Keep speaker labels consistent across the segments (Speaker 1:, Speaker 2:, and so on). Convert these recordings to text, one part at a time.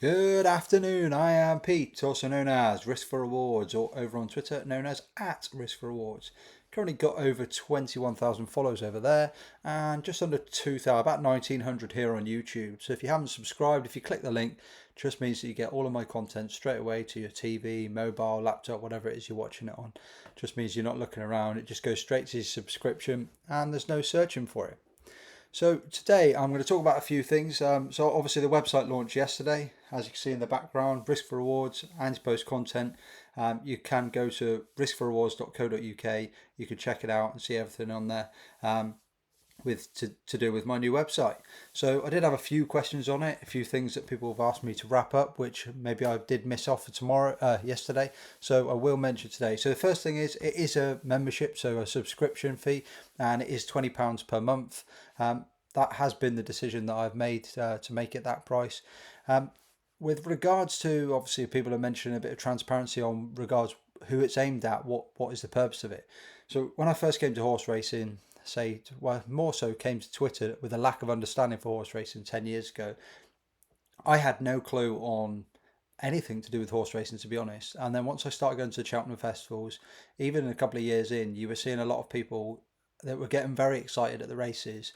Speaker 1: Good afternoon, I am Pete, also known as Risk for Rewards, or over on Twitter known as @Risk for Rewards. Currently got over 21,000 follows over there and just under 2,000, about 1,900 here on YouTube. So if you haven't subscribed, if you click the link, it just means that you get all of my content straight away to your TV, mobile, laptop, whatever it is you're watching it on. Just means you're not looking around, it just goes straight to your subscription and there's no searching for it. So today I'm going to talk about a few things. So obviously the website launched yesterday, as you can see in the background. Risk for Rewards, anti-post content. You can go to riskforrewards.co.uk. You can check it out and see everything on there with to do with my new website. So I did have a few questions on it, a few things that people have asked me to wrap up, which maybe I did miss off for yesterday. So I will mention today. So the first thing is it is a membership, so a subscription fee, and it is £20 per month. That has been the decision that I've made to make it that price. With regards to, obviously, people are mentioning a bit of transparency on regards who it's aimed at, what is the purpose of it. So when I first came to horse racing, well, more so came to Twitter with a lack of understanding for horse racing 10 years ago, I had no clue on anything to do with horse racing, to be honest. And then once I started going to the Cheltenham festivals, even a couple of years in, you were seeing a lot of people that were getting very excited at the races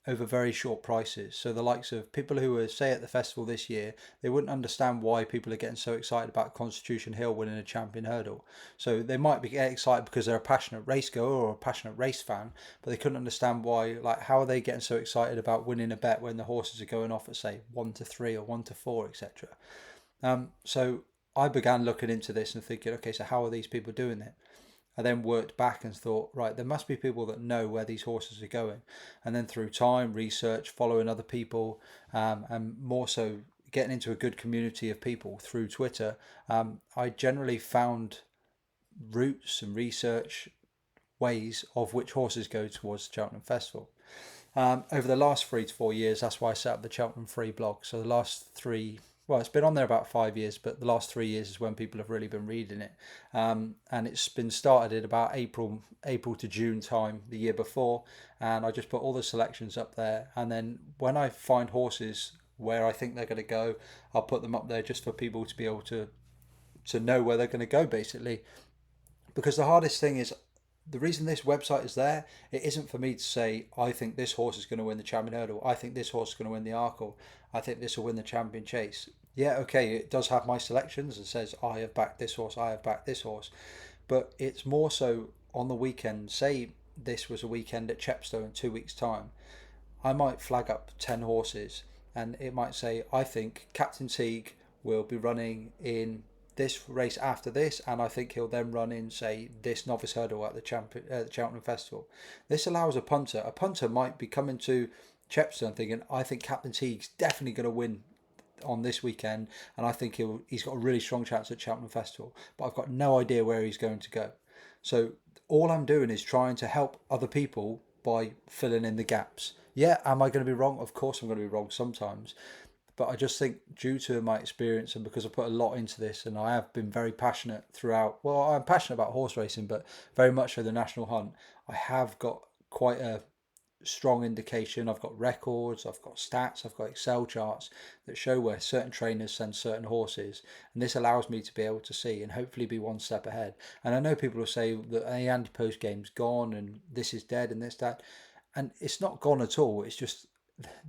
Speaker 1: over very short prices. So the likes of people who were, say, at the festival this year, they wouldn't understand why people are getting so excited about Constitution Hill winning a champion hurdle. So they might be getting excited because they're a passionate race goer or a passionate race fan, but they couldn't understand why, like, how are they getting so excited about winning a bet when the horses are going off at, say, 1-3 or 1-4, etc. So I began looking into this and thinking, okay, so how are these people doing it? I then worked back and thought, right, there must be people that know where these horses are going. And then through time, research, following other people, and more so getting into a good community of people through Twitter, I generally found routes and research ways of which horses go towards the Cheltenham Festival. Over the last 3 to 4 years, that's why I set up the Cheltenham Free blog. So the last three, well, it's been on there about 5 years, but the last 3 years is when people have really been reading it. And it's been started at about April to June time the year before, and I just put all the selections up there. And then when I find horses where I think they're going to go, I'll put them up there just for people to be able to know where they're going to go, basically. Because the hardest thing is, the reason this website is there, it isn't for me to say, I think this horse is going to win the champion hurdle. I think this horse is going to win the Arkle. I think this will win the champion chase. Yeah, okay, it does have my selections and says, I have backed this horse, I have backed this horse. But it's more so on the weekend. Say this was a weekend at Chepstow in 2 weeks' time. I might flag up 10 horses and it might say, I think Captain Teague will be running in this race after this, and I think he'll then run in, say, this novice hurdle at the Cheltenham Festival. This allows a punter. A punter might be coming to Chepstow and thinking, I think Captain Teague's definitely going to win on this weekend, and I think he's got a really strong chance at Cheltenham Festival, but I've got no idea where he's going to go. So all I'm doing is trying to help other people by filling in the gaps. Yeah, am I going to be wrong? Of course I'm going to be wrong sometimes. But I just think, due to my experience and because I put a lot into this, and I have been very passionate throughout, well, I'm passionate about horse racing, but very much so the national hunt, I have got quite a strong indication. I've got records, I've got stats, I've got Excel charts that show where certain trainers send certain horses, and this allows me to be able to see and hopefully be one step ahead. And I know people will say that the anti-post game's gone and this is dead and this that, and it's not gone at all. It's just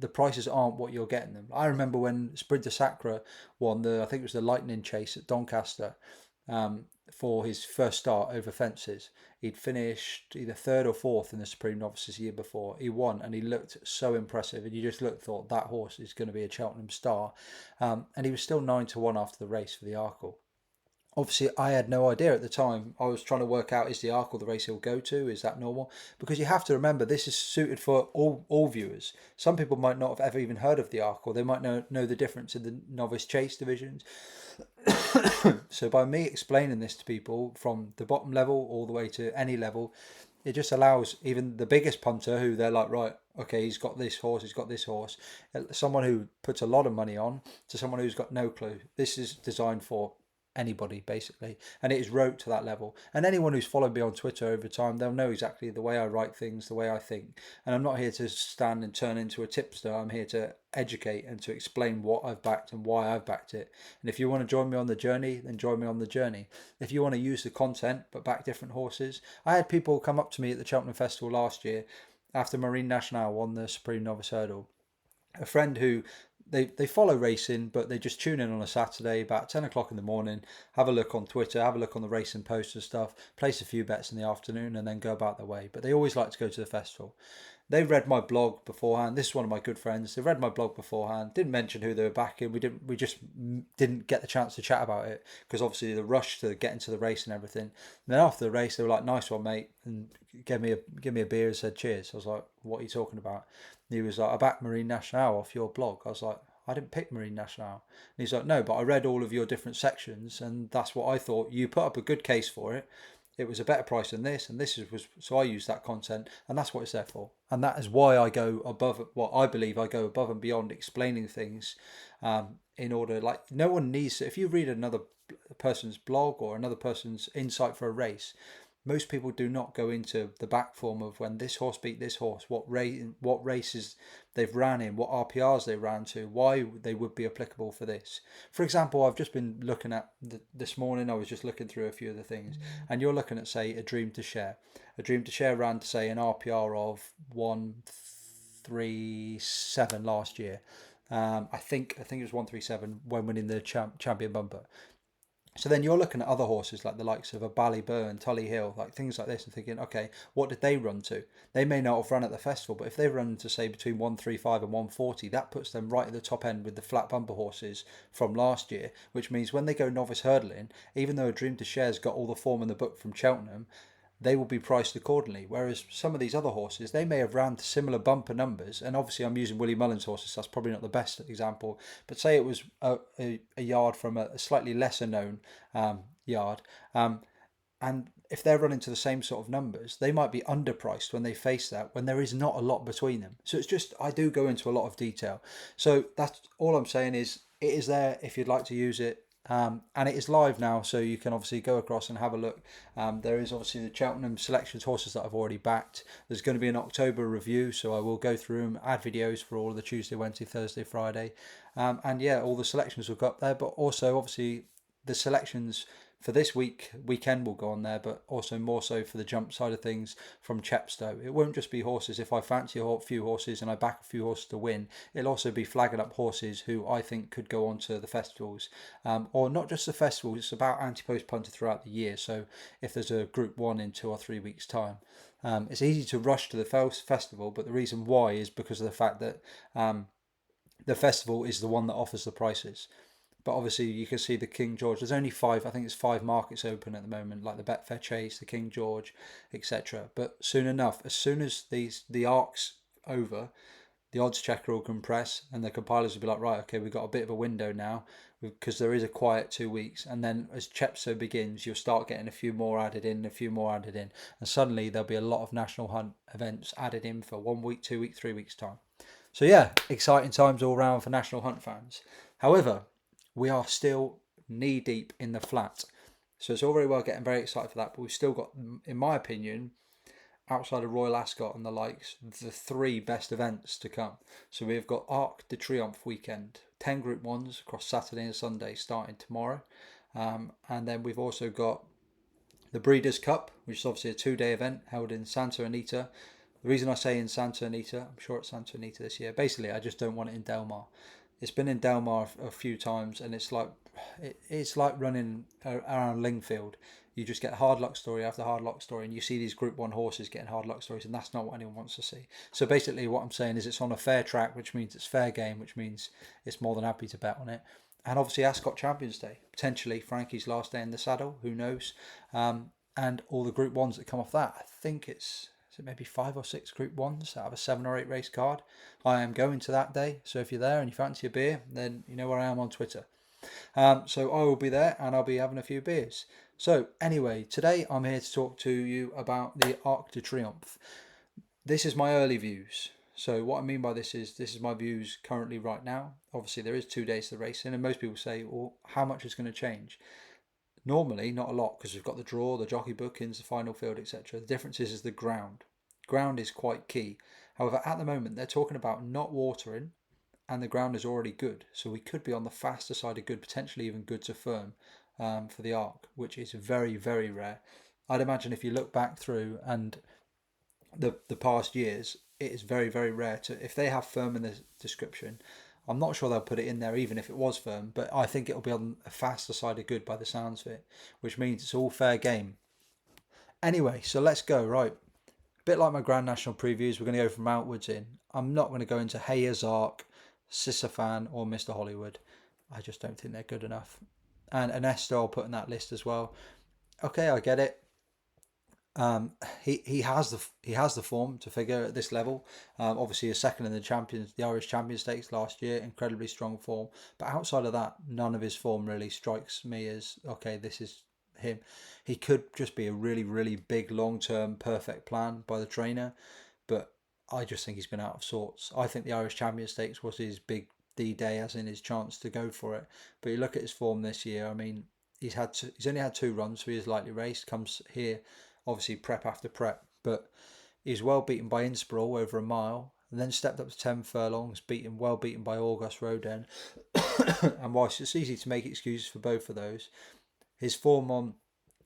Speaker 1: the prices aren't what you're getting them. I remember when Sprinter Sacra won I think it was the Lightning Chase at Doncaster, for his first start over fences. He'd finished either third or fourth in the Supreme Novices the year before. He won and he looked so impressive, and you just thought that horse is going to be a Cheltenham star. And he was still 9-1 after the race for the Arkle. Obviously, I had no idea at the time. I was trying to work out, is the Arkle the race he'll go to? Is that normal? Because you have to remember, this is suited for all viewers. Some people might not have ever even heard of the Arkle. They might know the difference in the novice chase divisions. So by me explaining this to people from the bottom level all the way to any level, it just allows even the biggest punter, who they're like, right, okay, he's got this horse, he's got this horse, someone who puts a lot of money on, to someone who's got no clue. This is designed for anybody basically, and it is wrote to that level. And anyone who's followed me on Twitter over time, they'll know exactly the way I write things, the way I think. And I'm not here to stand and turn into a tipster. I'm here to educate and to explain what I've backed and why I've backed it. And if you want to join me on the journey, then join me on the journey. If you want to use the content but back different horses, I had people come up to me at the Cheltenham Festival last year after Marine Nationale won the Supreme Novice Hurdle. A friend who they follow racing, but they just tune in on a Saturday about 10 o'clock in the morning, have a look on Twitter, have a look on the racing posts and stuff, place a few bets in the afternoon, and then go about their way. But they always like to go to the festival. They read my blog beforehand. This is one of my good friends. They read my blog beforehand. Didn't mention who they were backing. We just didn't get the chance to chat about it because obviously the rush to get into the race and everything. And then after the race, they were like, "Nice one, mate," and gave me a beer and said cheers. I was like, "What are you talking about?" And he was like, "I backed Marine Nationale off your blog." I was like, "I didn't pick Marine Nationale." And he's like, "No, but I read all of your different sections, and that's what I thought. You put up a good case for it. It was a better price than this, and was so I use that content, and that's what it's there for. And that is why I go above what I believe I go above and beyond explaining things, in order, like, no one needs to, if you read another person's blog or another person's insight for a race, most people do not go into the back form of when this horse beat this horse, what races they've ran in, what RPRs they ran to, why they would be applicable for this. For example, I've just been looking at this morning. I was just looking through a few of the things, and you're looking at, say, a Dream to Share. A Dream to Share ran to, say, an RPR of 137 last year. I think it was 137 when winning the champion bumper. So then you're looking at other horses like the likes of a Ballyburn, Tully Hill, like things like this, and thinking, okay, what did they run to? They may not have run at the festival, but if they run to, say, between 135 and 140, that puts them right at the top end with the flat bumper horses from last year, which means when they go novice hurdling, even though a Dream to Share's got all the form in the book from Cheltenham, they will be priced accordingly. Whereas some of these other horses, they may have ran to similar bumper numbers. And obviously, I'm using Willie Mullins horses, so that's probably not the best example. But say it was a yard from a slightly lesser known yard. And if they're running to the same sort of numbers, they might be underpriced when they face that, when there is not a lot between them. So it's just, I do go into a lot of detail. So that's all I'm saying is, it is there if you'd like to use it. And it is live now, so you can obviously go across and have a look. There is obviously the Cheltenham selections horses that I've already backed. There's going to be an October review, so I will go through them, add videos for all of the Tuesday, Wednesday, Thursday, Friday. And yeah, all the selections will go up there, but also obviously the selections for this weekend will go on there, but also more so for the jump side of things from Chepstow. It won't just be horses. If I fancy a few horses and I back a few horses to win, it'll also be flagging up horses who I think could go on to the festivals, or not just the festivals. It's about anti-post punter throughout the year. So if there's a Group 1 in 2 or 3 weeks' time, it's easy to rush to the festival, but the reason why is because of the fact that the festival is the one that offers the prices. But obviously you can see the King George. There's only five, I think it's 5 markets open at the moment, like the Betfair Chase, the King George, etc. But soon enough, as soon as the arc's over, the odds checker will compress and the compilers will be like, right, okay, we've got a bit of a window now because there is a quiet 2 weeks. And then as Chepstow begins, you'll start getting a few more added in, a few more added in. And suddenly there'll be a lot of National Hunt events added in for 1 week, 2 week, 3 weeks time. So yeah, exciting times all round for National Hunt fans. However, we are still knee deep in the flat. So it's all very well getting very excited for that, but we've still got, in my opinion, outside of Royal Ascot and the likes, the 3 best events to come. So we've got Arc de Triomphe weekend, 10 Group 1s across Saturday and Sunday starting tomorrow. And then we've also got the Breeders' Cup, which is obviously a 2-day event held in Santa Anita. The reason I say in Santa Anita, I'm sure it's Santa Anita this year, basically I just don't want it in Del Mar. It's been in Del Mar a few times, and it's like running around Lingfield. You just get hard luck story after hard luck story, and you see these Group 1 horses getting hard luck stories, and that's not what anyone wants to see. So basically what I'm saying is it's on a fair track, which means it's fair game, which means it's more than happy to bet on it. And obviously Ascot Champions Day, potentially Frankie's last day in the saddle, who knows? And all the Group 1s that come off that. I think is it maybe 5 or 6 Group 1s out of a 7 or 8 race card. I am going to that day, so if you're there and you fancy a beer, then you know where I am on Twitter. So I will be there and I'll be having a few beers. So anyway, today I'm here to talk to you about the Arc de Triomphe. This is my early views. So what I mean by this is my views currently right now. Obviously there is 2 days to the racing, and most people say, well, how much is going to change? Normally, not a lot because we've got the draw, the jockey bookings, the final field, etc. The difference is the ground. Ground is quite key. However, at the moment, they're talking about not watering and the ground is already good. So we could be on the faster side of good, potentially even good to firm for the arc, which is very, very rare. I'd imagine if you look back through and the past years, it is very, very rare to, if they have firm in the description, I'm not sure they'll put it in there even if it was firm, but I think it'll be on a faster side of good by the sounds of it, which means it's all fair game. Anyway, so let's go, right? A bit like my Grand National previews, we're going to go from outwards in. I'm not going to go into Hayes Arc, Sisyphan, or Mr. Hollywood. I just don't think they're good enough. And Ernesto I'll put in that list as well. Okay, I get it. He has the form to figure at this level. Obviously, a second in the Irish Champion Stakes last year, incredibly strong form. But outside of that, none of his form really strikes me as okay. This is him. He could just be a really really big long term perfect plan by the trainer, but I just think he's been out of sorts. I think the Irish Champion Stakes was his big D day, as in his chance to go for it. But you look at his form this year. I mean, he's only had 2 runs, so he is lightly raced. Comes here obviously prep after prep, but he's well beaten by Innsbruck over a mile, and then stepped up to 10 furlongs, well beaten by August Rodin. And whilst it's easy to make excuses for both of those, his form on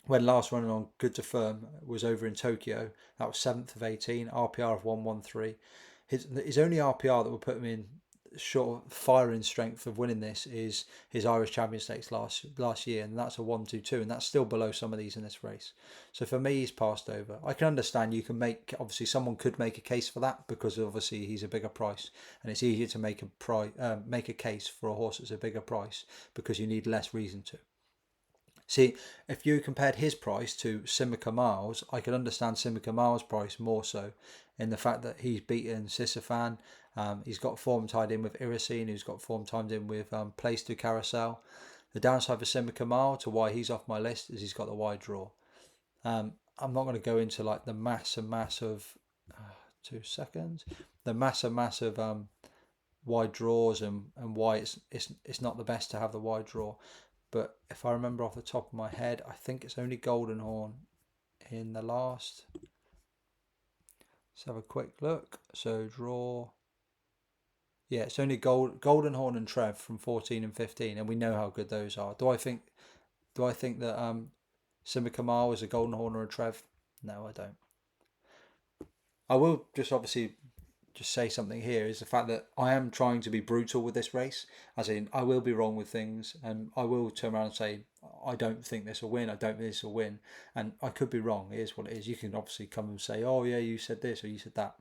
Speaker 1: when last running on good to firm was over in Tokyo. That was 7th of 18, RPR of 113. His only RPR that will put him in short firing strength of winning this is his Irish Champion Stakes last year, and that's a 122, and that's still below some of these in this race. So for me, he's passed over. I can understand you can make, obviously someone could make a case for that because obviously he's a bigger price, and it's easier to make a case for a horse that's a bigger price because you need less reason to. See, if you compared his price to Simica Miles, I could understand Simica Miles' price more so in the fact that he's beaten Sisyphan. He's got form tied in with Iracine, who's got form tied in with Place to Carousel. The downside for Simica Mile to why he's off my list is he's got the wide draw. I'm not going to go into like the mass of 2 seconds, the mass of wide draws and why it's not the best to have the wide draw. But if I remember off the top of my head, I think it's only Golden Horn in the last. Let's have a quick look. So draw. Yeah, it's only Golden Horn and Trev from 14 and 15, and we know how good those are. Do I think that Simica Mile is a Golden Horn or a Trev? No, I don't. I will just obviously just say something here is the fact that I am trying to be brutal with this race, as in I will be wrong with things, and I will turn around and say I don't think this will win, I don't think this will win, and I could be wrong. It is what it is. You can obviously come and say, oh yeah, you said this or you said that.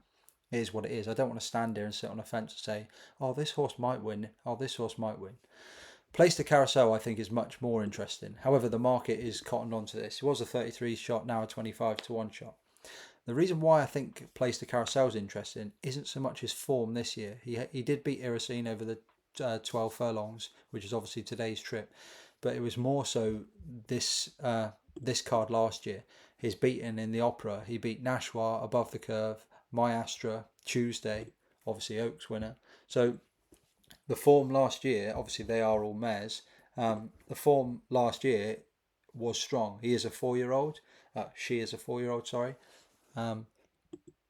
Speaker 1: It is what it is. I don't want to stand here and sit on a fence and say, oh, this horse might win, oh, this horse might win. Place to Carousel I think is much more interesting. However, the market is cottoned onto this. It was a 33 shot, now a 25-1 shot. The reason why I think Place to Carousel is interesting isn't so much his form this year. He did beat Iracine over the 12 furlongs, which is obviously today's trip, but it was more so this card last year. He's beaten in the Opera. He beat Nashwa above the curve, Maestra Tuesday, obviously Oaks winner. So the form last year, obviously they are all mares. The form last year was strong. He is a 4-year-old. She is a 4-year-old. Sorry. But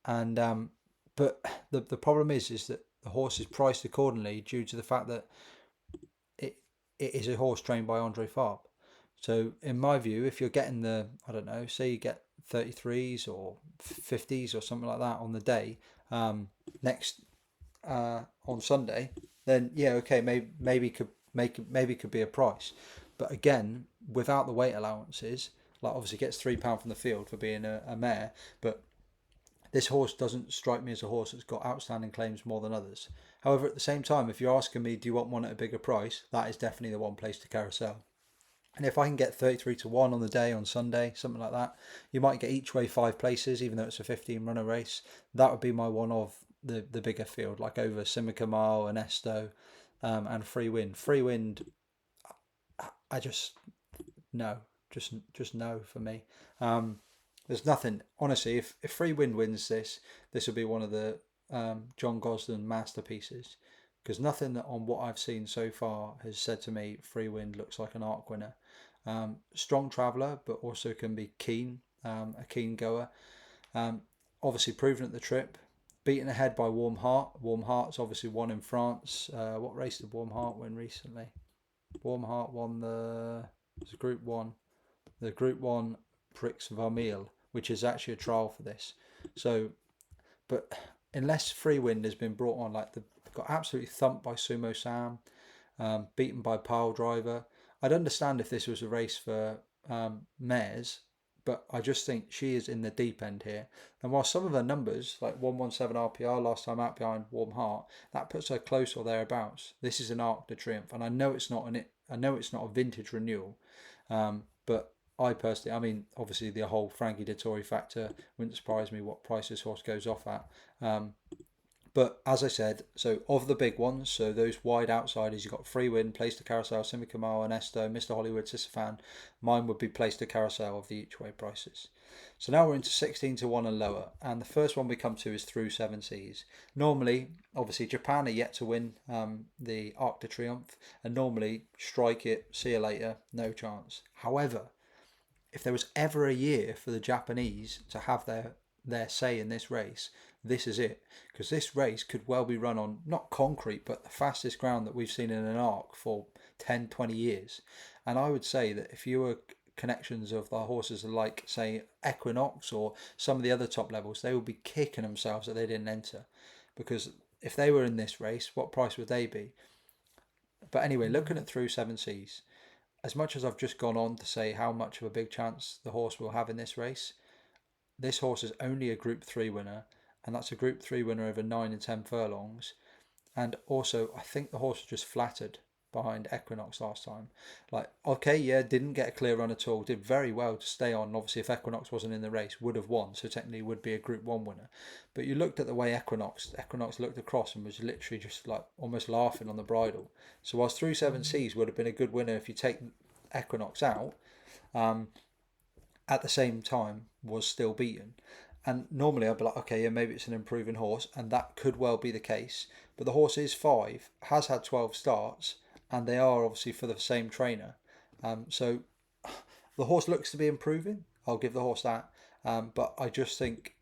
Speaker 1: the problem is that the horse is priced accordingly due to the fact that it is a horse trained by Andre Farb. So in my view, if you're getting I don't know, say you get 33s or 50s or something like that on the day next on Sunday, then yeah, okay, maybe could be a price. But again, without the weight allowances, like obviously gets £3 from the field for being a mare, but this horse doesn't strike me as a horse that's got outstanding claims more than others. However, at the same time, if you're asking me, do you want one at a bigger price? That is definitely the one Place to Carousel. And if I can get 33-1 on the day on Sunday, something like that, you might get each way 5 places, even though it's a 15-runner race. That would be my one of the bigger field, like over Simica Mile and Esto and Free Wind. Free Wind, I just no, just no for me. There's nothing, honestly. If Free Wind wins this will be one of the John Gosden masterpieces, because nothing on what I've seen so far has said to me Free Wind looks like an arc winner. Strong traveller, but also can be keen, a keen goer. Um, Obviously proven at the trip, beaten ahead by Warm Heart. Warm Heart's obviously won in France. What race did Warm Heart win recently? Warm Heart won the Group 1. The Group 1 Prix Vermeil, which is actually a trial for this. So, but unless Free Wind has been brought on, like got absolutely thumped by Sumo Sam, beaten by Pile Driver. I'd understand if this was a race for mares, but I just think she is in the deep end here. And while some of her numbers, like 117 RPR last time out behind Warm Heart, that puts her close or thereabouts. This is an Arc de Triomphe, and I know it's not a vintage renewal, but I personally, I mean, obviously the whole Frankie Dettori factor wouldn't surprise me what price this horse goes off at. But as I said, so of the big ones, so those wide outsiders, you've got Free Win, Place to Carousel, Simi Kamal, Ernesto, Mr. Hollywood, Sisyphan. Mine would be Place to Carousel of the each way prices. So now we're into 16 to 1 and lower. And the first one we come to is Through Seven Seas. Normally, obviously, Japan are yet to win the Arc de Triomphe. And normally, strike it, see you later, no chance. However, if there was ever a year for the Japanese to have their say in this race, this is it. Because this race could well be run on not concrete, but the fastest ground that we've seen in an arc for 10, 20 years. And I would say that if you were connections of the horses like, say, Equinox or some of the other top levels, they would be kicking themselves that they didn't enter. Because if they were in this race, what price would they be? But anyway, looking at Through Seven Seas, as much as I've just gone on to say how much of a big chance the horse will have in this race, this horse is only a Group 3 winner, and that's a Group 3 winner over 9 and 10 furlongs. And also, I think the horse was just flattered behind Equinox last time. Like, okay, yeah, didn't get a clear run at all, did very well to stay on. Obviously, if Equinox wasn't in the race, would have won, so technically would be a Group 1 winner. But you looked at the way Equinox looked across and was literally just like almost laughing on the bridle. So whilst Through Seven Seas would have been a good winner if you take Equinox out, at the same time was still beaten. And normally I'd be like, okay, yeah, maybe it's an improving horse, and that could well be the case. But the horse is 5, has had 12 starts, and they are obviously for the same trainer. So the horse looks to be improving. I'll give the horse that. But I just think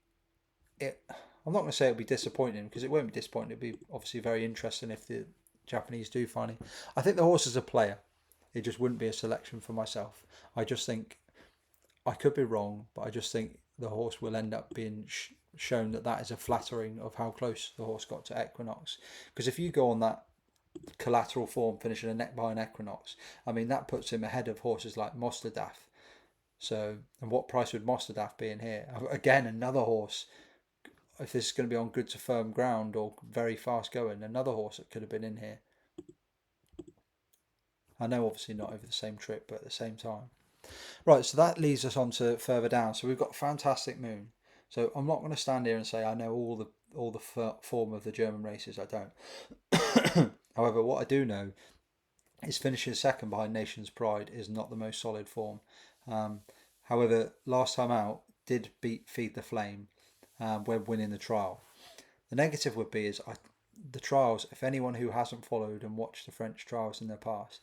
Speaker 1: it. I'm not going to say it'll be disappointing because it won't be disappointing. It'll be obviously very interesting if the Japanese do finally. I think the horse is a player. It just wouldn't be a selection for myself. I just think I could be wrong, but I just think the horse will end up being shown that is a flattering of how close the horse got to Equinox. Because if you go on that collateral form, finishing a neck behind Equinox, I mean that puts him ahead of horses like Mostadaf. So, and what price would Mostadaf be in here? Again, another horse. If this is going to be on good to firm ground or very fast going, another horse that could have been in here. I know, obviously not over the same trip, but at the same time. Right, so that leads us on to further down. So we've got Fantastic Moon. So I'm not going to stand here and say I know all the form of the German races. I don't. However, what I do know is finishing second behind Nation's Pride is not the most solid form. However, last time out did beat Feed the Flame when winning the trial. The negative would be the trials. If anyone who hasn't followed and watched the French trials in the past.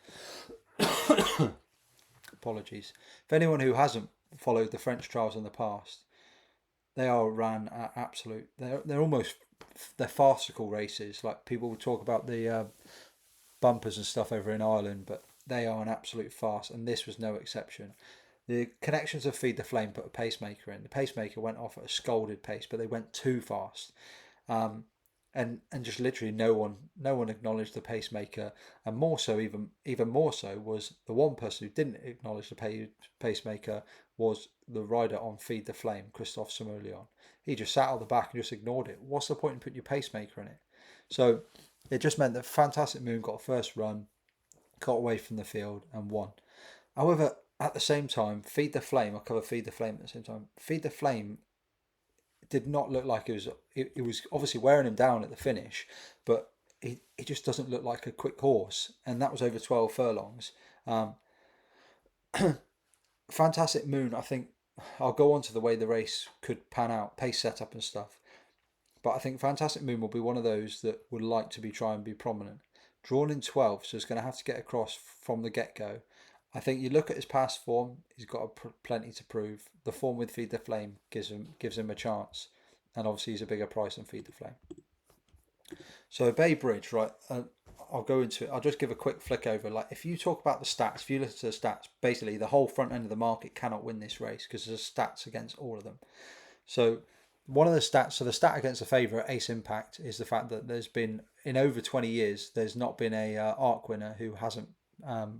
Speaker 1: Apologies. If anyone who hasn't followed the French trials in the past, they are ran at absolute. They're farcical races. Like people will talk about the bumpers and stuff over in Ireland, but they are an absolute farce, and this was no exception. The connections of Feed the Flame put a pacemaker in. The pacemaker went off at a scolded pace, but they went too fast. And just literally no one acknowledged the pacemaker, and more so, even more so, was the one person who didn't acknowledge the pacemaker was the rider on Feed the Flame, Christophe Simulion. He just sat out the back and just ignored it. What's the point in putting your pacemaker in it? So it just meant that Fantastic Moon got a first run, got away from the field and won. However, at the same time, Feed the Flame, I'll cover Feed the Flame at the same time. Feed the Flame did not look like it was obviously wearing him down at the finish, but it just doesn't look like a quick horse, and that was over 12 furlongs. Fantastic Moon, I think I'll go on to the way the race could pan out, pace setup and stuff, but I think Fantastic Moon will be one of those that would like to try and be prominent. Drawn in 12, so it's going to have to get across from the get-go. I think you look at his past form; he's got plenty to prove. The form with Feed the Flame gives him a chance, and obviously he's a bigger price than Feed the Flame. So Bay Bridge, right? I'll go into it. I'll just give a quick flick over. Like if you talk about the stats, if you listen to the stats, basically the whole front end of the market cannot win this race because there's stats against all of them. So one of the stats, so the stat against the favourite Ace Impact is the fact that there's been in over 20 years there's not been a arc winner who hasn't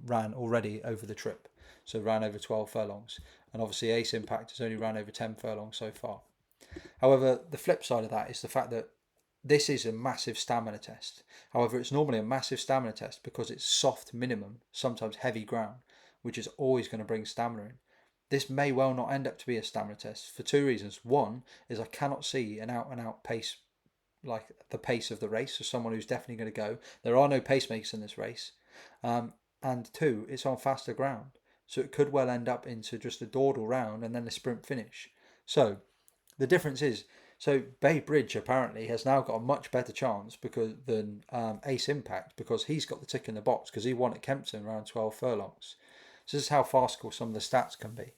Speaker 1: ran already over the trip. So ran over 12 furlongs, and obviously Ace Impact has only ran over 10 furlongs so far. However, the flip side of that is the fact that this is a massive stamina test. However, it's normally a massive stamina test because it's soft minimum, sometimes heavy ground, which is always going to bring stamina in. This may well not end up to be a stamina test for two reasons. One is I cannot see an out and out pace, like the pace of the race, so someone who's definitely going to go. There are no pacemakers in this race. And two, it's on faster ground. So it could well end up into just a dawdle round and then a sprint finish. So the difference is, so Bay Bridge apparently has now got a much better chance than Ace Impact because he's got the tick in the box because he won at Kempton around 12 furlongs. So this is how farcical some of the stats can be.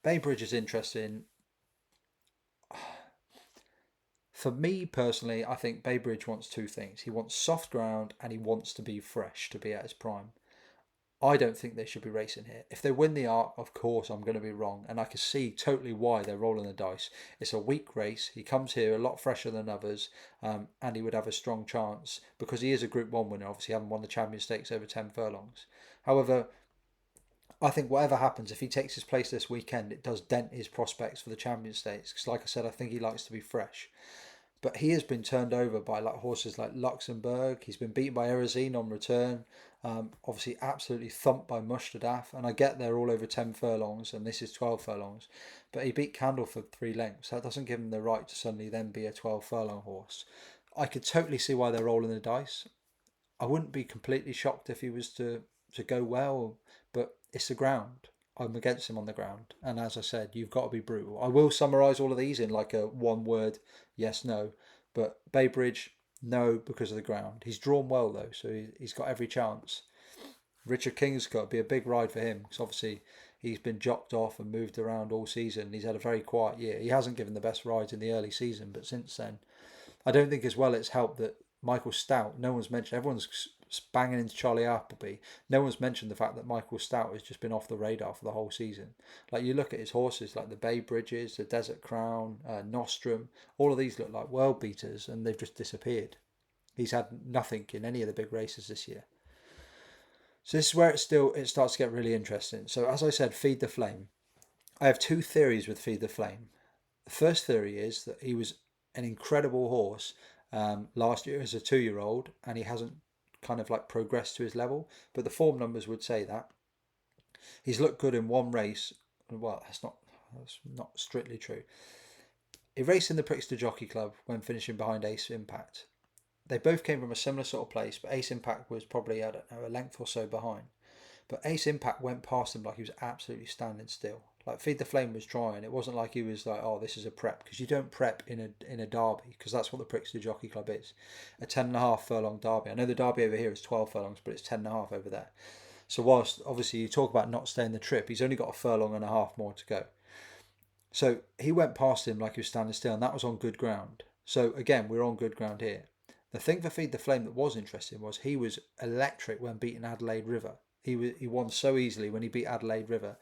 Speaker 1: Bay Bridge is interesting. For me personally, I think Bay Bridge wants two things. He wants soft ground and he wants to be fresh to be at his prime. I don't think they should be racing here. If they win the Arc, of course, I'm going to be wrong. And I can see totally why they're rolling the dice. It's a weak race. He comes here a lot fresher than others, and he would have a strong chance because he is a Group 1 winner. Obviously, haven't won the Champion Stakes over 10 furlongs. However, I think whatever happens, if he takes his place this weekend, it does dent his prospects for the Champion Stakes. Because like I said, I think he likes to be fresh. But he has been turned over by like horses like Luxembourg. He's been beaten by Erezine on return. Obviously, absolutely thumped by Mustadaf. And I get they're all over 10 furlongs and this is 12 furlongs. But he beat Candleford 3 lengths. That doesn't give him the right to suddenly then be a 12 furlong horse. I could totally see why they're rolling the dice. I wouldn't be completely shocked if he was to go well, but it's the ground. I'm against him on the ground. And as I said, you've got to be brutal. I will summarise all of these in like a one word yes, no. But Bay Bridge, no, because of the ground. He's drawn well though, so he's got every chance. Richard Kingscote would be a big ride for him because obviously he's been jocked off and moved around all season. He's had a very quiet year. He hasn't given the best rides in the early season, but since then, I don't think as well it's helped that Michael Stout, no one's mentioned, everyone's banging into Charlie Appleby. No one's mentioned the fact that Michael Stout has just been off the radar for the whole season. Like you look at his horses, like the Bay Bridges, the Desert Crown, Nostrum, all of these look like world beaters and they've just disappeared. He's had nothing in any of the big races this year. So this is where it starts to get really interesting. So as I said, Feed the Flame. I have two theories with Feed the Flame. The first theory is that he was an incredible horse last year as a 2-year-old and he hasn't kind of like progressed to his level, but the form numbers would say that. He's looked good in one race. Well, that's not strictly true. He raced in the Prickster Jockey Club when finishing behind Ace Impact. They both came from a similar sort of place, but Ace Impact was probably, I don't know, a length or so behind. But Ace Impact went past him like he was absolutely standing still. Like Feed the Flame was trying. It wasn't like he was like, oh, this is a prep, because you don't prep in a derby, because that's what the Prickster Jockey Club is, a 10.5 furlong derby. I know the derby over here is 12 furlongs, but it's 10.5 over there. So whilst obviously you talk about not staying the trip, he's only got a furlong and a half more to go. So he went past him like he was standing still, and that was on good ground. So again, we're on good ground here. The thing for Feed the Flame that was interesting was he was electric when beating Adelaide River. He won so easily when he beat Adelaide River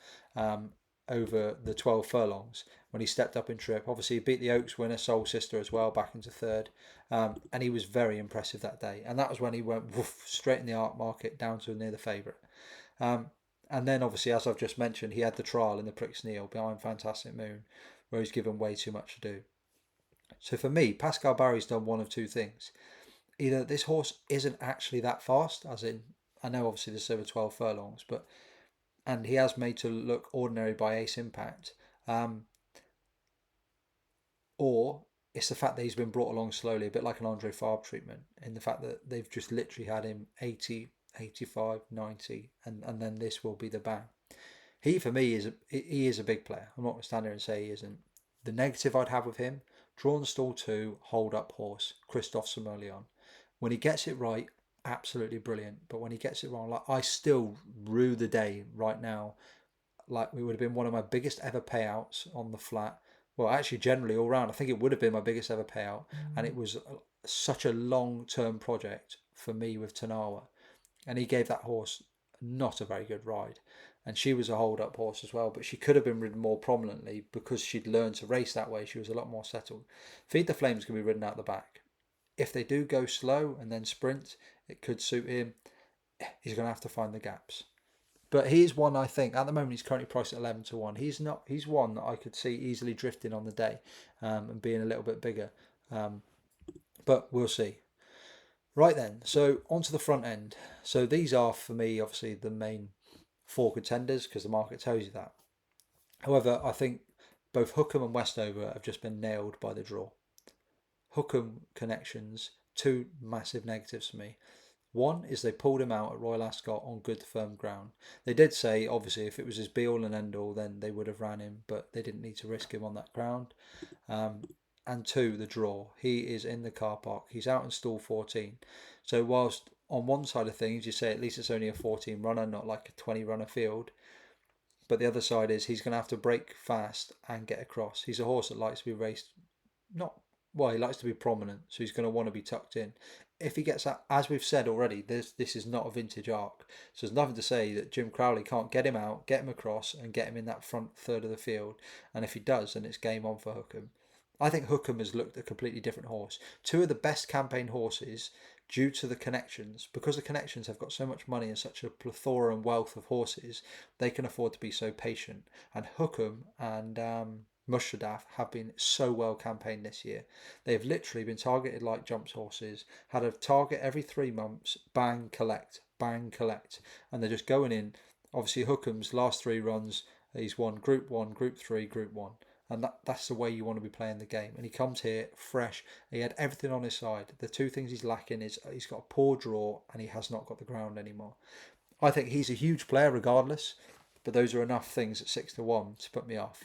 Speaker 1: over the 12 furlongs when he stepped up in trip. Obviously, he beat the Oaks winner, Soul Sister, as well, back into third. And he was very impressive that day. And that was when he went woof, straight in the art market down to near the favourite. And then, obviously, as I've just mentioned, he had the trial in the Prix Neal behind Fantastic Moon, where he's given way too much to do. So for me, Pascal Barry's done one of two things. Either this horse isn't actually that fast, as in, I know obviously there's over 12 furlongs, and he has made to look ordinary by Ace Impact, or it's the fact that he's been brought along slowly, a bit like an Andre Fabre treatment, in the fact that they've just literally had him 80, 85, 90, and then this will be the bang. He, for me, is a big player. I'm not going to stand there and say he isn't. The negative I'd have with him, drawn stall 2, hold up horse, Christophe Sommelion. When he gets it right, absolutely brilliant. But when he gets it wrong, like I still rue the day right now. Like we would have been one of my biggest ever payouts on the flat. Well, actually, generally all round, I think it would have been my biggest ever payout, and it was such a long-term project for me with Tanawa, and he gave that horse not a very good ride. And she was a hold-up horse as well, but she could have been ridden more prominently because she'd learned to race that way. She was a lot more settled. Feed the Flames can be ridden out the back. If they do go slow and then sprint, it could suit him. He's going to have to find the gaps. But he is one, I think at the moment he's currently priced at 11-1. He's not. He's one that I could see easily drifting on the day, and being a little bit bigger. Um, but we'll see. Right then, so onto the front end. So these are for me obviously the main four contenders because the market tells you that. However, I think both Hookham and Westover have just been nailed by the draw. Hookham connections, two massive negatives for me. One is they pulled him out at Royal Ascot on good firm ground. They did say, obviously, if it was his be all and end all, then they would have ran him, but they didn't need to risk him on that ground. And two, the draw. He is in the car park. He's out in stall 14. So whilst on one side of things, you say at least it's only a 14 runner, not like a 20 runner field. But the other side is he's going to have to break fast and get across. He's a horse that likes to be raced, not well, he likes to be prominent, so he's going to want to be tucked in. If he gets that, as we've said already, this is not a vintage arc. So there's nothing to say that Jim Crowley can't get him out, get him across, and get him in that front third of the field. And if he does, then it's game on for Hookham. I think Hookham has looked a completely different horse. Two of the best campaign horses due to the connections, because the connections have got so much money and such a plethora and wealth of horses, they can afford to be so patient. And Hookham and Mushadaf have been so well campaigned this year. They have literally been targeted like jumps horses, had a target every 3 months, bang, collect, and they're just going in. Obviously, Hookham's last 3 runs, he's won Group 1, Group 3, Group 1. And that's the way you want to be playing the game. And he comes here fresh. He had everything on his side. The two things he's lacking is he's got a poor draw and he has not got the ground anymore. I think he's a huge player regardless, but those are enough things at 6-1 to put me off.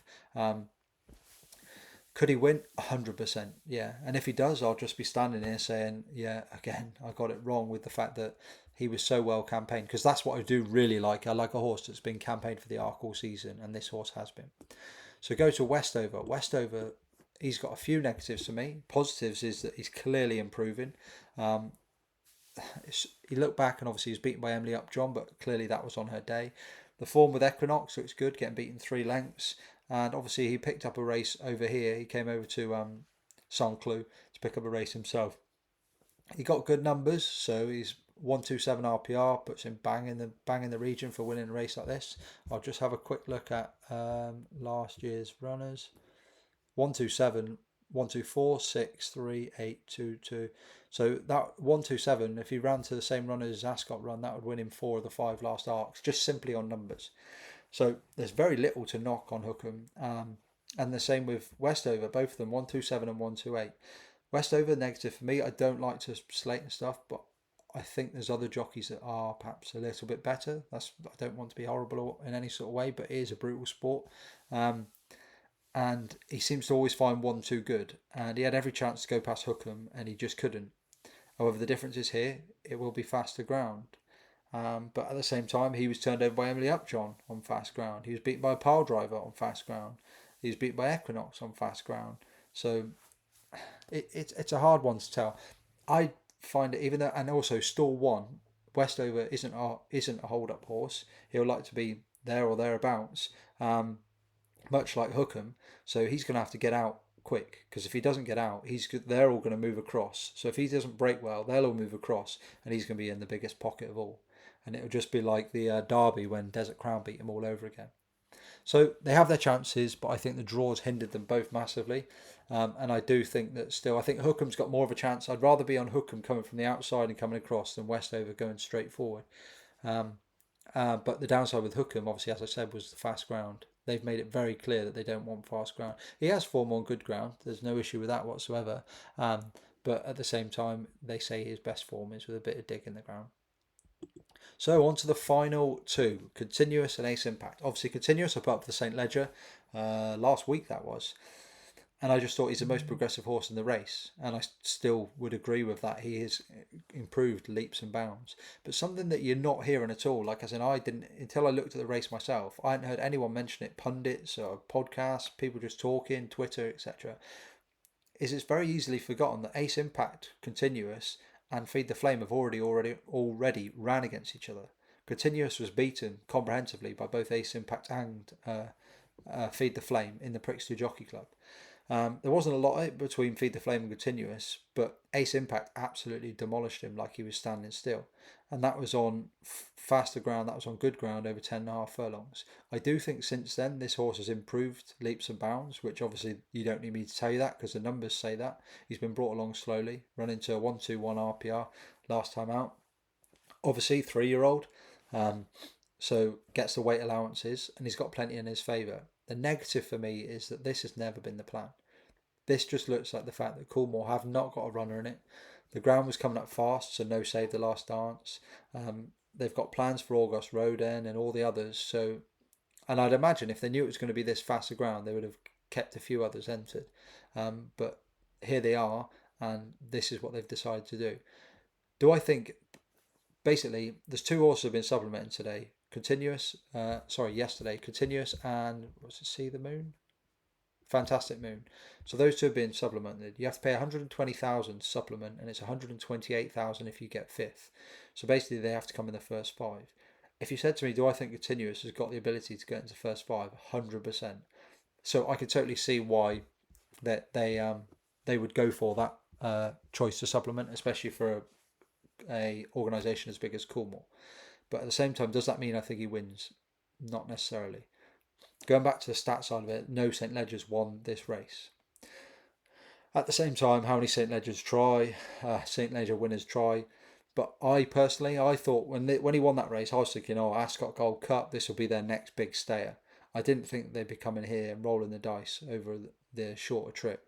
Speaker 1: Could he win? 100%, yeah. And if he does, I'll just be standing here saying, yeah, again, I got it wrong with the fact that he was so well campaigned. Because that's what I do really like. I like a horse that's been campaigned for the Arc all season, and this horse has been. So go to Westover. Westover, he's got a few negatives for me. Positives is that he's clearly improving. You look back and obviously he was beaten by Emily Upjohn, but clearly that was on her day. The form with Equinox looks good, getting beaten 3 lengths. And obviously he picked up a race over here. He came over to Saint-Cloud to pick up a race himself. He got good numbers, so he's 127 RPR, puts him bang in the region for winning a race like this. I'll just have a quick look at last year's runners. 127, 124, 6, 3, 8, 2, 2. So that 127, if he ran to the same run as Ascot run, that would win him 4 of the 5 last arcs, just simply on numbers. So there's very little to knock on Hookham. And the same with Westover, both of them, 127 and 128. Westover, negative for me. I don't like to slate and stuff, but I think there's other jockeys that are perhaps a little bit better. I don't want to be horrible in any sort of way, but it is a brutal sport. And he seems to always find one too good. And he had every chance to go past Hookham, and he just couldn't. However, the difference is here, it will be faster ground. But at the same time, he was turned over by Emily Upjohn on fast ground. He was beaten by a pile driver on fast ground. He was beaten by Equinox on fast ground. So it's a hard one to tell. I find it, even though, and also stall 1, Westover isn't a hold up horse. He'll like to be there or thereabouts, much like Hookham. So he's going to have to get out quick, because if he doesn't get out, they're all going to move across. So if he doesn't break well, they'll all move across, and he's going to be in the biggest pocket of all. And it'll just be like the Derby when Desert Crown beat him all over again. So they have their chances, but I think the draws hindered them both massively. And I do think that still, I think Hookham's got more of a chance. I'd rather be on Hookham coming from the outside and coming across than Westover going straight forward. But the downside with Hookham, obviously, as I said, was the fast ground. They've made it very clear that they don't want fast ground. He has form on good ground. There's no issue with that whatsoever. But at the same time, they say his best form is with a bit of dig in the ground. So on to the final two, Continuous and Ace Impact. Obviously, Continuous I put up for the St. Leger last week, that was. And I just thought he's the most progressive horse in the race, and I still would agree with that. He has improved leaps and bounds. But something that you're not hearing at all, like I said, I didn't until I looked at the race myself. I hadn't heard anyone mention it, pundits or podcasts, people just talking, Twitter, etc. Is it's very easily forgotten that Ace Impact, Continuous, and Feed the Flame have already ran against each other. Continuous was beaten comprehensively by both Ace Impact and Feed the Flame in the Prickster Jockey Club. There wasn't a lot between Feed the Flame and Continuous, but Ace Impact absolutely demolished him like he was standing still. And that was on faster ground, that was on good ground over 10.5 furlongs. I do think since then this horse has improved leaps and bounds, which obviously you don't need me to tell you that because the numbers say that. He's been brought along slowly, run into a 121 RPR last time out. Obviously, 3-year-old, so gets the weight allowances and he's got plenty in his favour. The negative for me is that this has never been the plan. This just looks like the fact that Coolmore have not got a runner in it. The ground was coming up fast, so no save the last dance. They've got plans for August Roden and all the others. So, and I'd imagine if they knew it was going to be this faster ground, they would have kept a few others entered. But here they are, and this is what they've decided to do. Do I think? Basically, there's 2 horses have been supplemented today. Yesterday, Continuous and what's it? See the Moon. Fantastic Moon. So those 2 have been supplemented. You have to pay 120,000 supplement, and it's 128,000 if you get 5th. So basically, they have to come in the first 5. If you said to me, do I think Continuous has got the ability to get into first 5? 100%. So I could totally see why that they would go for that choice to supplement, especially for a organisation as big as Coolmore. But at the same time, does that mean I think he wins? Not necessarily. Going back to the stat side of it, no St. Ledger's won this race. At the same time, how many St. Ledger's try? St. Ledger winners try. But I personally, I thought when he won that race, I was thinking, oh, Ascot Gold Cup, this will be their next big stayer. I didn't think they'd be coming here and rolling the dice over the shorter trip.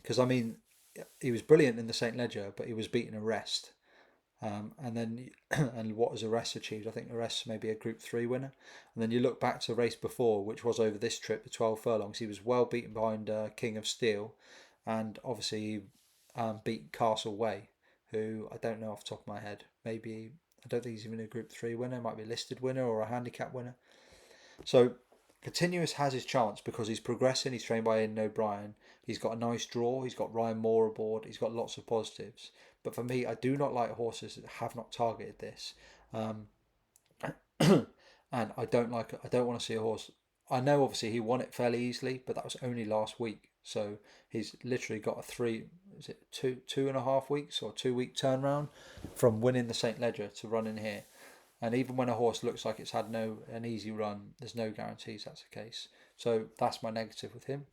Speaker 1: Because, I mean, he was brilliant in the St. Ledger, but he was beating Arrest. And then, and what has Arrest achieved? I think Arrest maybe a Group 3 winner. And then you look back to the race before, which was over this trip, the 12 furlongs. He was well beaten behind King of Steel, and obviously beat Castle Way, who I don't know off the top of my head. Maybe I don't think he's even a Group 3 winner. Might be a listed winner or a handicap winner. So Continuous has his chance because he's progressing. He's trained by Aidan O'Brien. He's got a nice draw. He's got Ryan Moore aboard. He's got lots of positives. But for me, I do not like horses that have not targeted this. And I don't like it. I don't want to see a horse. I know obviously he won it fairly easily, but that was only last week. So he's literally got a 2.5 weeks or 2-week turnaround from winning the St. Ledger to running here. And even when a horse looks like it's had an easy run, there's no guarantees that's the case. So that's my negative with him.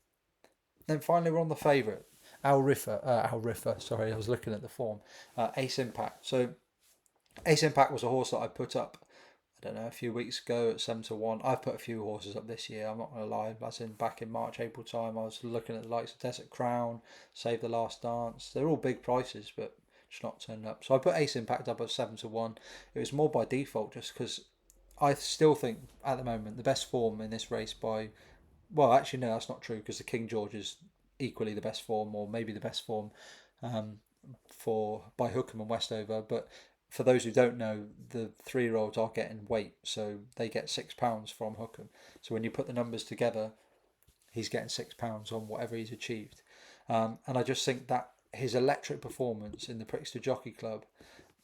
Speaker 1: Then finally, we're on the favourite, Al Riffa. Sorry, I was looking at the form. Ace Impact. So Ace Impact was a horse that I put up, I don't know, a few weeks ago at 7-1. I've put a few horses up this year. I'm not going to lie. As in back in March, April time, I was looking at the likes of Desert Crown, Save the Last Dance. They're all big prices, but just not turned up. So I put Ace Impact up at 7-1. It was more by default just because I still think at the moment the best form in this race well, actually no, that's not true because the King George is equally the best form, or maybe the best form by Hookham and Westover. But for those who don't know, the 3-year-olds are getting weight, so they get £6 from Hookham. So when you put the numbers together, he's getting £6 on whatever he's achieved. And I just think that his electric performance in the Prickster Jockey Club,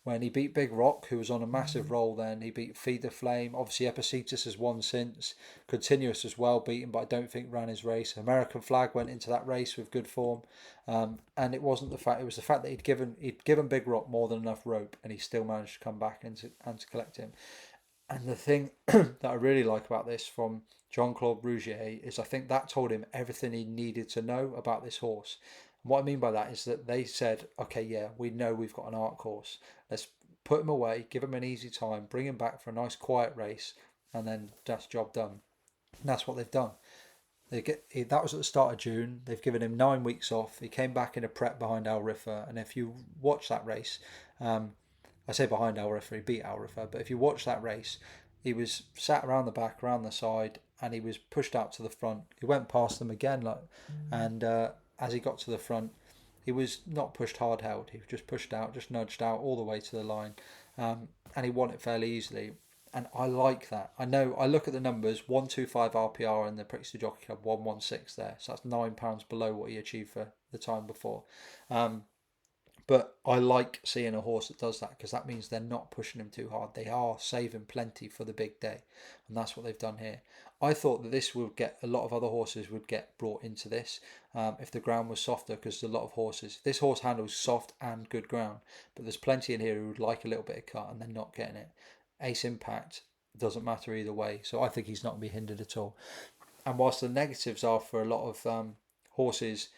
Speaker 1: when he beat Big Rock, who was on a massive roll then, he beat Feed the Flame. Obviously, Epictetus has won since. Continuous was well beaten, but I don't think ran his race. American Flag went into that race with good form. And it wasn't the fact, it was the fact that he'd given Big Rock more than enough rope, and he still managed to come back and to collect him. And the thing that I really like about this from Jean-Claude Rougier is I think that told him everything he needed to know about this horse. And what I mean by that is that they said, okay, yeah, we know we've got an art course. Let's put him away, give him an easy time, bring him back for a nice quiet race, and then that's job done. And that's what they've done. That was at the start of June. They've given him 9 weeks off. He came back in a prep behind Al Riffa. And if you watch that race, I say behind Al Riffa, he beat Al Riffa. But if you watch that race, He was sat around the back, around the side, and he was pushed out to the front. He went past them again, and as he got to the front, he was not pushed hard held. He was just pushed out, just nudged out all the way to the line, and he won it fairly easily. And I like that. I know. I look at the numbers: 125 RPR in the Prickster Jockey Club, 116 there. So that's £9 below what he achieved for the time before. But I like seeing a horse that does that, because that means they're not pushing him too hard. They are saving plenty for the big day, and that's what they've done here. I thought that this would get a lot of other horses would get brought into this if the ground was softer, because a lot of horses. This horse handles soft and good ground, but there's plenty in here who would like a little bit of cut and they're not getting it. Ace Impact doesn't matter either way, so I think he's not going to be hindered at all. And whilst the negatives are for a lot of horses,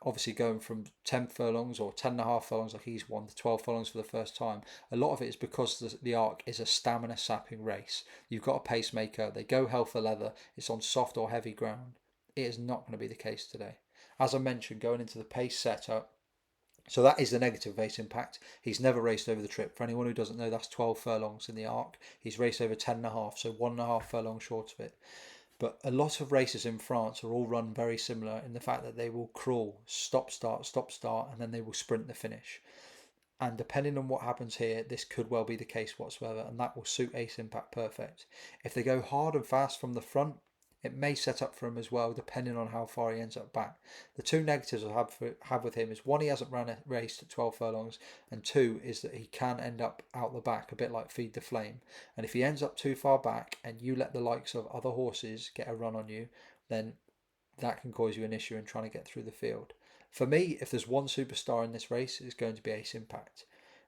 Speaker 1: obviously going from 10 furlongs or 10 and a half furlongs like he's won to 12 furlongs for the first time, a lot of it is because the Arc is a stamina sapping race. You've got a pacemaker, they go hell for leather, it's on soft or heavy ground. It is not going to be the case today. As I mentioned, going into the pace setup, so that is the negative of Ace Impact. He's never raced over the trip. For anyone who doesn't know, that's 12 furlongs in the Arc. He's raced over 10 and a half, so 1.5 furlongs short of it. But a lot of races in France are all run very similar in the fact that they will crawl, stop, start, and then they will sprint the finish. And depending on what happens here, this could well be the case whatsoever, and that will suit Ace Impact perfect. If they go hard and fast from the front, it may set up for him as well, depending on how far he ends up back. The two negatives I have with him is, one, he hasn't run a race at 12 furlongs, and two is that he can end up out the back, a bit like Feed the Flame. And if he ends up too far back and you let the likes of other horses get a run on you, then that can cause you an issue in trying to get through the field. For me, if there's one superstar in this race, it's going to be Ace Impact.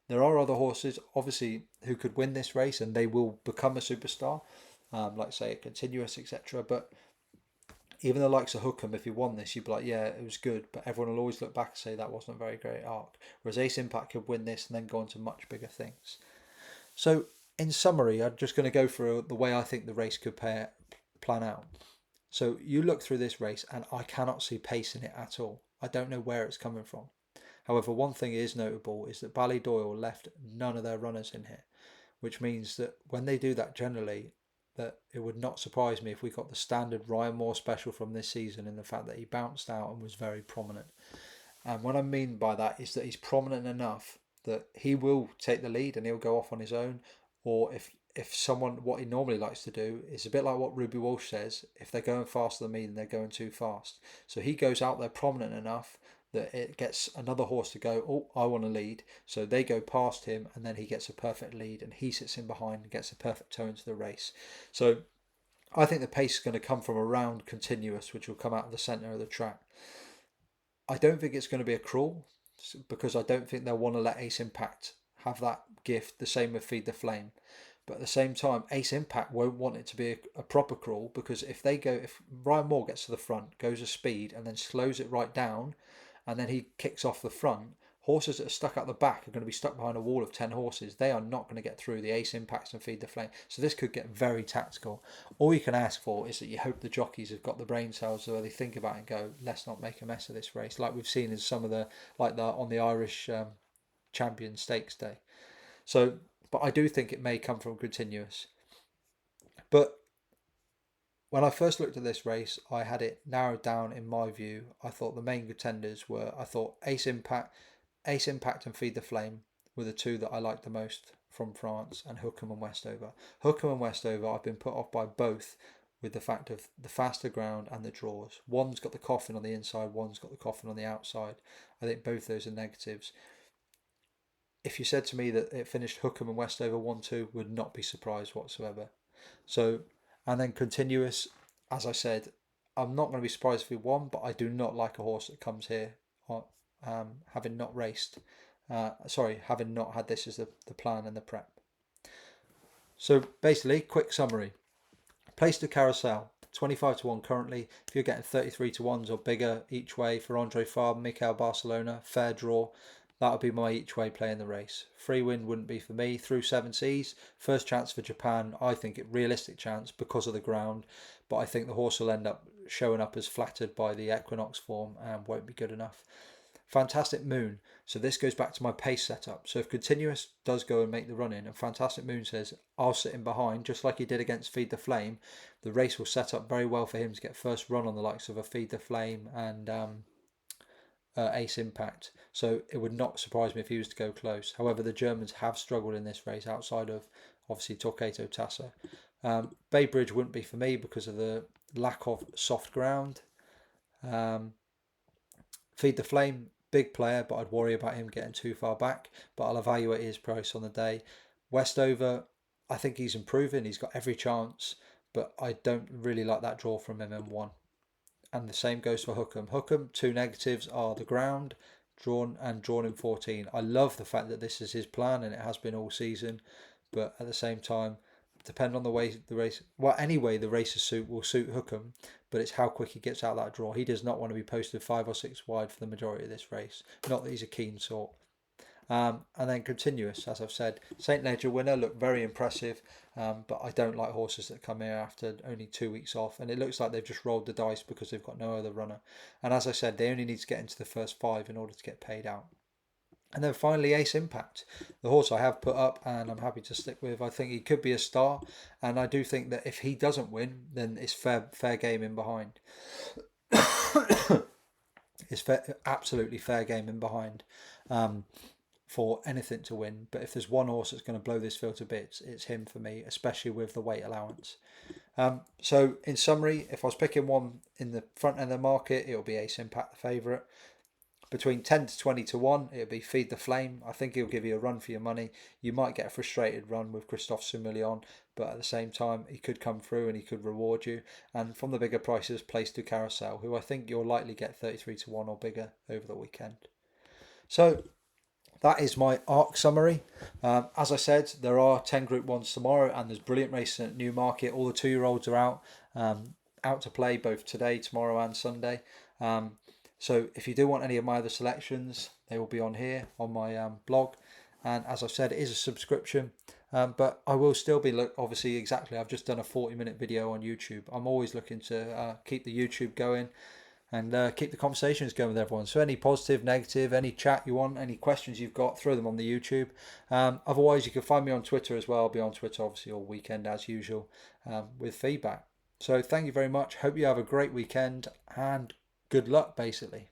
Speaker 1: There are other horses, obviously, who could win this race and they will become a superstar, like say a Continuous, etc. But even the likes of Hookham, if he won this, you'd be like, yeah, it was good, but everyone will always look back and say that wasn't a very great arc. Whereas Ace Impact could win this and then go on to much bigger things. So, in summary, I'm just going to go through the way I think the race could plan out. So, you look through this race, and I cannot see pace in it at all. I don't know where it's coming from. However, one thing is notable is that Ballydoyle left none of their runners in here, which means that when they do that generally, that it would not surprise me if we got the standard Ryan Moore special from this season, in the fact that he bounced out and was very prominent. And what I mean by that is that he's prominent enough that he will take the lead and he'll go off on his own. Or if someone, what he normally likes to do is a bit like what Ruby Walsh says, if they're going faster than me, then they're going too fast. So he goes out there prominent enough that it gets another horse to go, oh, I want to lead. So they go past him and then he gets a perfect lead and he sits in behind and gets a perfect toe into the race. So I think the pace is going to come from around Continuous, which will come out of the centre of the track. I don't think it's going to be a crawl, because I don't think they'll want to let Ace Impact have that gift, the same with Feed the Flame. But at the same time, Ace Impact won't want it to be a proper crawl, because if Ryan Moore gets to the front, goes a speed and then slows it right down, and then he kicks off the front, horses that are stuck out the back are going to be stuck behind a wall of 10 horses. They are not going to get through the Ace Impacts and Feed the Flame. So this could get very tactical. All you can ask for is that you hope the jockeys have got the brain cells where they think about it and go, let's not make a mess of this race, like we've seen in some of the, like that on the Irish Champion Stakes Day. So, but I do think it may come from Continuous. But when I first looked at this race, I had it narrowed down in my view. I thought the main contenders were, I thought Ace Impact and Feed the Flame were the two that I liked the most from France, and Hookham and Westover. Hookham and Westover, I've been put off by both with the fact of the faster ground and the draws. One's got the coffin on the inside, one's got the coffin on the outside. I think both those are negatives. If you said to me that it finished Hookham and Westover 1-2, would not be surprised whatsoever. So, and then Continuous, as I said, I'm not going to be surprised if he won, but I do not like a horse that comes here having not raced. Having not had this as the plan and the prep. So basically, quick summary. Place to Carousel, 25 to 1 currently. If you're getting 33 to 1s or bigger each way for Andre Fabre, Mikel Barcelona, fair draw. That would be my each way play in the race. Free win wouldn't be for me. Through 7 Seas, first chance for Japan. I think it realistic chance because of the ground, but I think the horse will end up showing up as flattered by the Equinox form and won't be good enough. Fantastic Moon. So this goes back to my pace setup. So if Continuous does go and make the run in, and Fantastic Moon says, I'll sit in behind, just like he did against Feed the Flame, the race will set up very well for him to get first run on the likes of a Feed the Flame and Ace Impact. So it would not surprise me if he was to go close. However, the Germans have struggled in this race outside of obviously Torquato Tasso. Bay Bridge wouldn't be for me because of the lack of soft ground. Feed the Flame, big player, but I'd worry about him getting too far back. But I'll evaluate his price on the day. Westover, I think he's improving. He's got every chance, but I don't really like that draw from him in one. And the same goes for Hookham. Hookham, two negatives are the ground, drawn in 14. I love the fact that this is his plan and it has been all season, but at the same time, depend on the way the race. Well, anyway, the races will suit Hookham, but it's how quick he gets out that draw. He does not want to be posted 5 or 6 wide for the majority of this race. Not that he's a keen sort. And then Continuous, as I've said, St. Ledger winner, looked very impressive, but I don't like horses that come here after only 2 weeks off, and it looks like they've just rolled the dice because they've got no other runner. And as I said, they only need to get into the first 5 in order to get paid out. And then finally, Ace Impact, the horse I have put up and I'm happy to stick with. I think he could be a star, and I do think that if he doesn't win, then it's fair game in behind. It's absolutely fair game in behind for anything to win. But if there's one horse that's going to blow this field to bits, it's him for me, especially with the weight allowance. So in summary, if I was picking one in the front end of the market, it'll be Ace Impact, the favourite. Between 10 to 20 to 1, it'll be Feed the Flame. I think he'll give you a run for your money. You might get a frustrated run with Christophe Soumillon, but at the same time, he could come through and he could reward you. And from the bigger prices, Place to Carousel, who I think you'll likely get 33 to 1 or bigger over the weekend. So that is my ARC summary. As I said, there are 10 Group 1s tomorrow, and there's brilliant racing at Newmarket. All the 2-year-olds are out to play both today, tomorrow and Sunday. So if you do want any of my other selections, they will be on here on my blog. And as I've said, it is a subscription, but I will still be obviously exactly. I've just done a 40-minute video on YouTube. I'm always looking to keep the YouTube going and keep the conversations going with everyone. So any positive, negative, any chat you want, any questions you've got, throw them on the YouTube. Otherwise, you can find me on Twitter as well. I'll be on Twitter obviously all weekend as usual with feedback. So thank you very much. Hope you have a great weekend and good luck, basically.